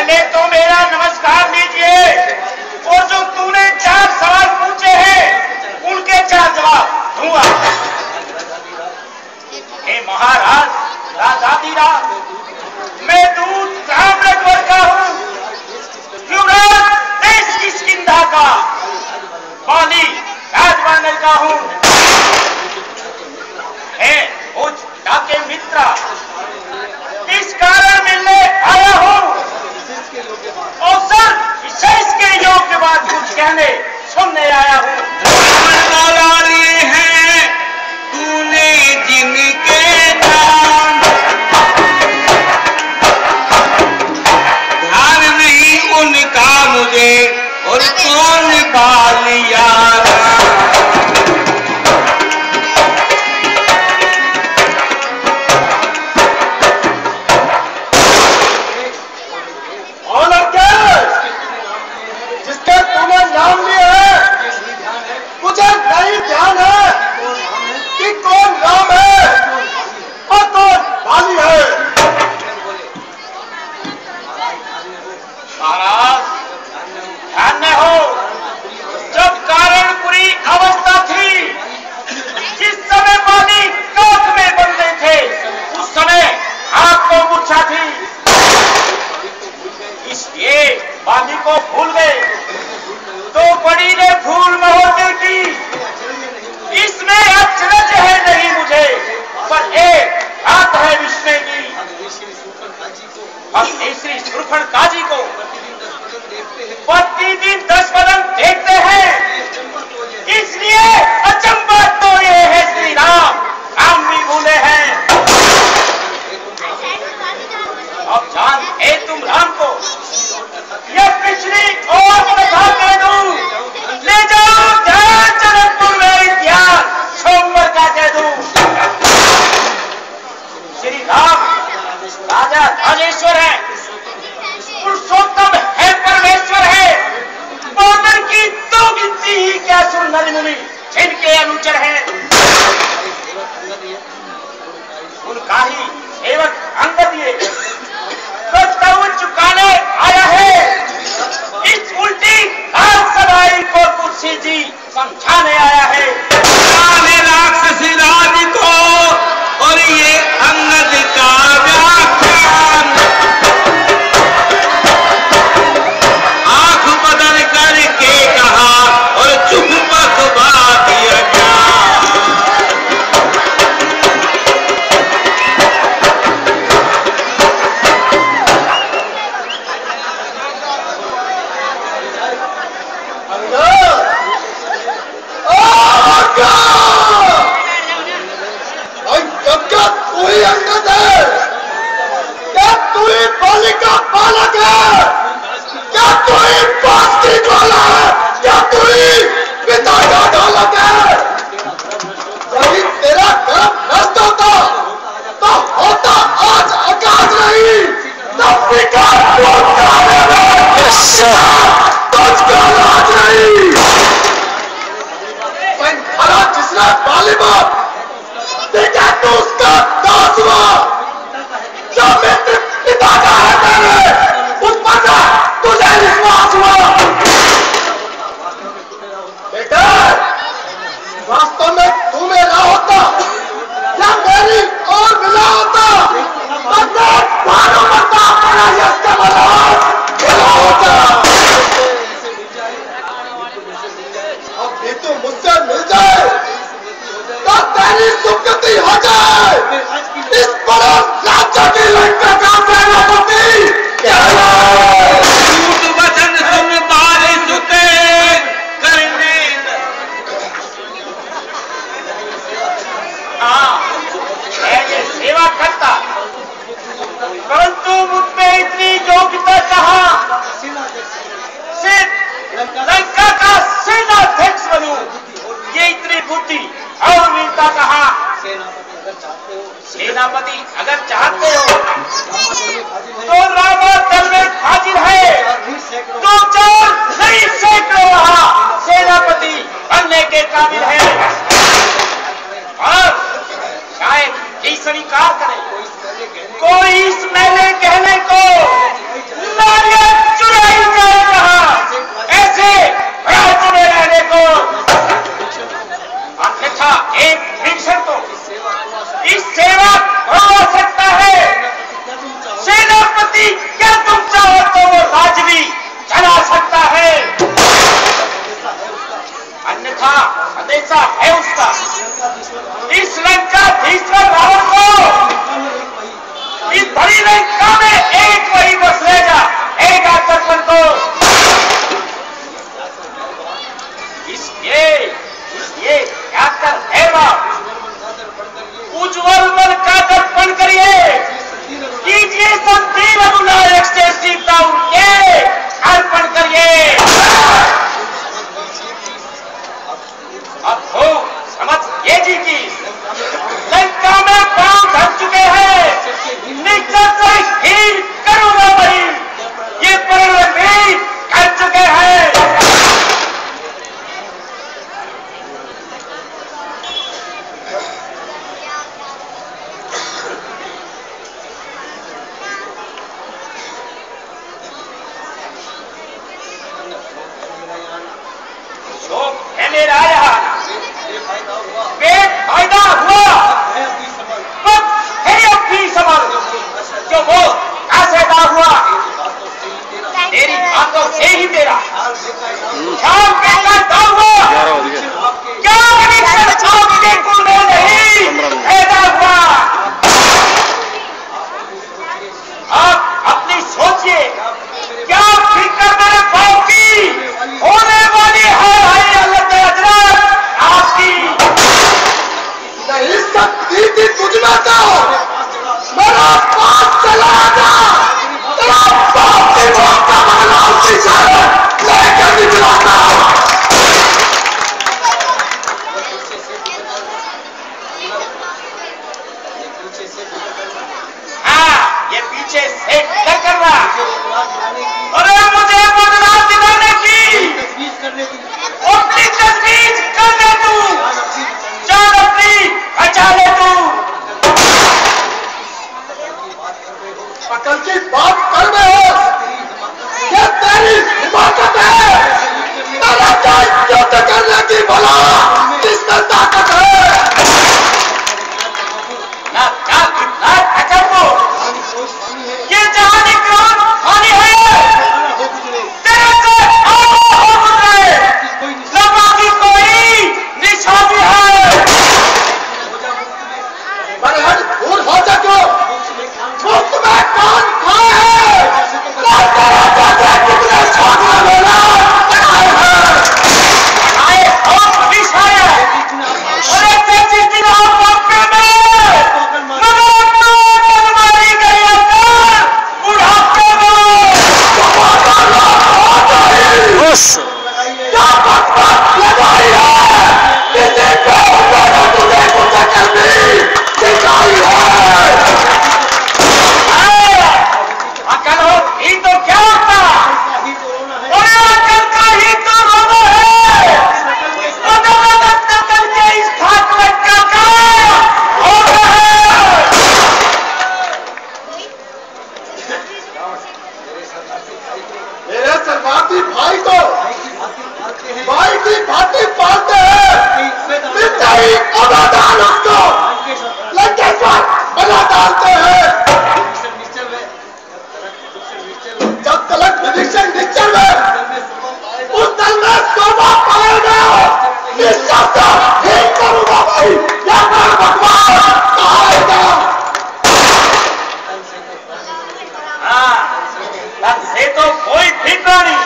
पहले तो मेरा नमस्कार लीजिए और जो तूने 4 सवाल पूछे हैं उनके 4 जवाब दूंगा। हे महाराज राजाधिराज, मैं दूत ताम्रध्वज का हूँ, युवराज देश किष्किंधा का, बाली राजवानर का हूँ। उच्च डाके मित्रा, इस कारण मिलने आया हूँ। अवसर विशेष के योग्य बात कुछ कहने सुनने आया हूँ। हैं तूने जिनके नाम, ध्यान नहीं उनका मुझे, और कौन बालिया बाली को भूल गए तो बड़ी ने भूल महोदय की। इसमें अचरज है नहीं मुझे, पर एक बात है विस्मय की। हम तीसरी सुरफण काजी को प्रतिदिन 10 बदन देखते हैं, इसलिए अचंबा तो ये है श्री राम भी भूले हैं। अब जानते तुम राम को, यह पिछली और कथा कह दूं, ले जाओ ध्यान जनकपुर में इतिहास सोमवार का कह दूं। श्री राम राजा राजेश्वर है, पुरुषोत्तम है, परमेश्वर है। बादल की 2 गिनती ही क्या सुन नर मुनि जिनके अनुचर हैं, उनका ही सेवक अंगद ये चुकाने आया है। इस उल्टी राजसभाई को तुलसी जी समझाने आया है। राक्षसी राज को और ये अंगद का व्याख्यान, आंख बदल करके कहा और चुप बखबा दिया गया। बालक है क्या? तू ही पास्ती वाला है क्या? तू ही पिता का बालक है? यदि तेरा कर्म नष्ट होता तो होता आज आकाश नहीं, तब विकार तुझको लाज नहीं। भला जिसने बाली बात देखा तो उसका दास हुआ, जो मित्र पिता का है तेरे उस पर तुझे विश्वास हुआ। बेटा वास्तव में तू मेरा होता या मेरी और मिला होता तो मैं भानुमता अपना यज्ञ मिला होता। अब भी तू मुझसे मिल जाए तो तेरी सुकृति हो जाए। इस बड़ा राज्य की लंका का सेनापति झूठ वचन सुन बारी सुते करने। ये सेवा करता, परंतु मुझमें इतनी योग्यता कहाँ? सिर्फ लंका का सेनाध्यक्ष बनूं, ये इतनी बुद्धि और वीरता कहाँ? सेनापति अगर चाहते हो तो रामा दल में हाजिर है, तो 4 नहीं सैकड़ों वहां सेनापति बनने के काबिल है। और शायद ही स्वीकार करे कोई इस मेले कहने को नारियल थी तुझमें तो मेरा पास चला था, तेरा बाप की मौत का बदला उसी शहर लेकर निकला था। हाँ, ये पीछे से क्या कर रहा? अरे मुझे बदला दिलाने की, अपनी तजवीज कर ले तू, जान अपनी बचा ले तू। अकल की बात कर रहे हो, ये तेरी हिमाकत है, तेरा क्या युद्ध करने की भला किसमें ताकत है? ना क्या कितना ताकत हो, ये जहानी क्रोध खानी है, तेरे से हो गुजरे, न बाकी कोई निशानी है। बरहर दूर हो सको, मुफ्त में कौन खाए है? तेरा जैसे कितने छोटे मेला बनाए हैं। आए और पुलिस आया, अरे तेजी दिन आप मौके में, नगर मारी गई अंदर, बुढ़ापे में। क्या बकवास लगाई है? किसी पे उन्होंने तुझे कुछ करनी सिखाई है? अकल होती तो क्या होता? अरे अकल का ही तो रोना है। अदालत नकल के इस खाक लटका का हो रहा है। मेरे सरदारजी भाई को भाई की भांति पालते हैं, मिर्चाई अनादान उसको लंकेश्वर बना डालते हैं। जब तलक निरीक्षण निश्चल में उस दल में शोभा पाएगा, निश्चल से ठीक करूंगा भाई, या फिर भगवान कहाएगा। हाँ, तब से तो कोई भी प्राणी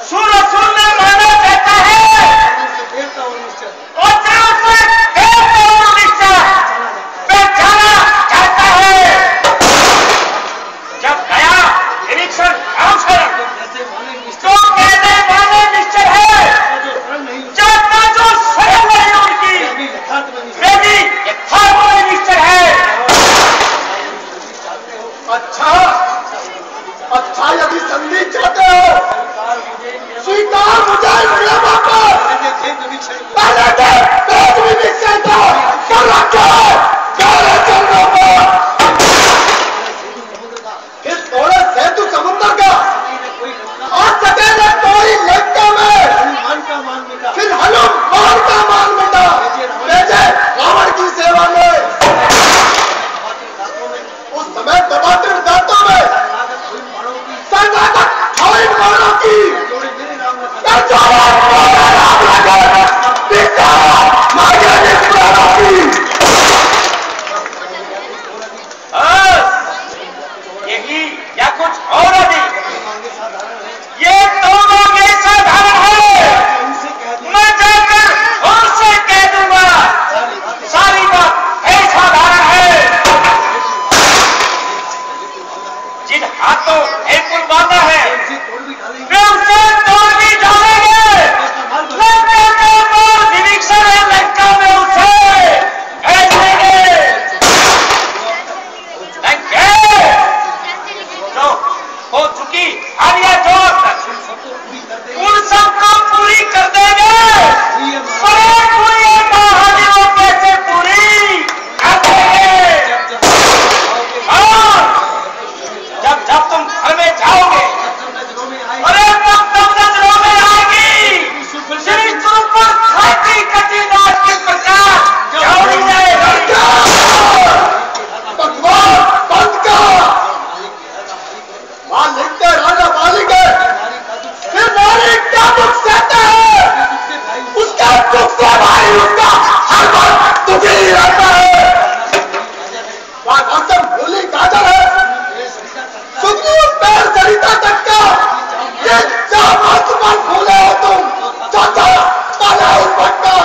सुन ने माना जाता है, और जब से देवता और निश्चय पहचाना जाता है। जब गया निरीक्षण काउंसलर तो कहने वाले निश्चय है, जातना जो शरण नहीं उनकी, वे भी यथार्थ में निश्चय है। अच्छा यदि संधि चाहते हो, स्वीकार मुझे नियमों को, पहले भेद निरीक्षण को कर रखो मेरे चरणों पर। इस थोड़े सेतु समुद्र का और सके न कोई लंका में, फिर हनुमान का मान मिटा, भेजे रावण की सेवा में। उस समय दबातिर दांतों में संगातक खोई मानों की, करजोड़ा मोरे राम लगे, पिता मांगे निस्परानों की। यही या कुछ और अधिक, ये तो लोग ये साधारण है। मैं जाकर उनसे कह दूंगा, सारी बात है साधारण है। जिन हाथों है कुर्बाना है, वे उसे तोड़ भी डालेंगे। लंका के बाद निरीक्षण है, लंका में उसे भेज देंगे। लंके जो हो चुकी हालिया जोत, उन सबको पूरी कर देंगे। अरे पूरी महादेवों कैसे पूरी कर देंगे? और जब तुम घर में जाओगे, अरे तब नजरों में आएगी श्री स्वरूप पर खाती कटी नाच की प्रकाश जौड़ी जाएगी। भगवान बंद कर। वहां लिखते राजा मालिक है, फिर नारी क्या दुख सहते हैं, उसका दुख से भाई उसका हर वक्त दुखी ही रहता है। वहां मौसम भूली काजल है, सुगनी पैर सरिता तक का, ये चामच पर फूले हो तुम, चाचा काला उस भटका।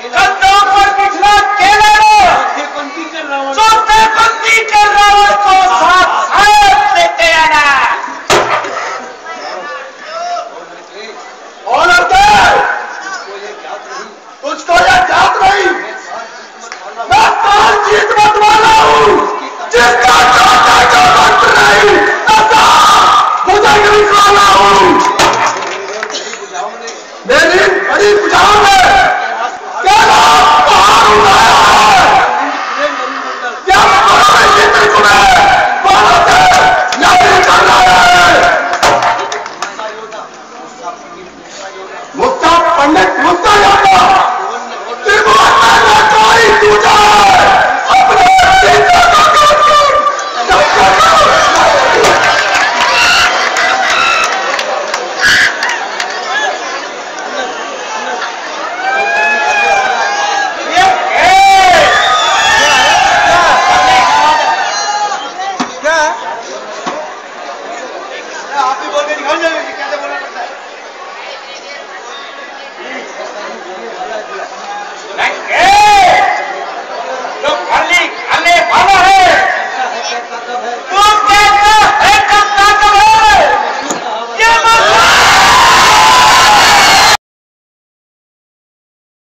कंधों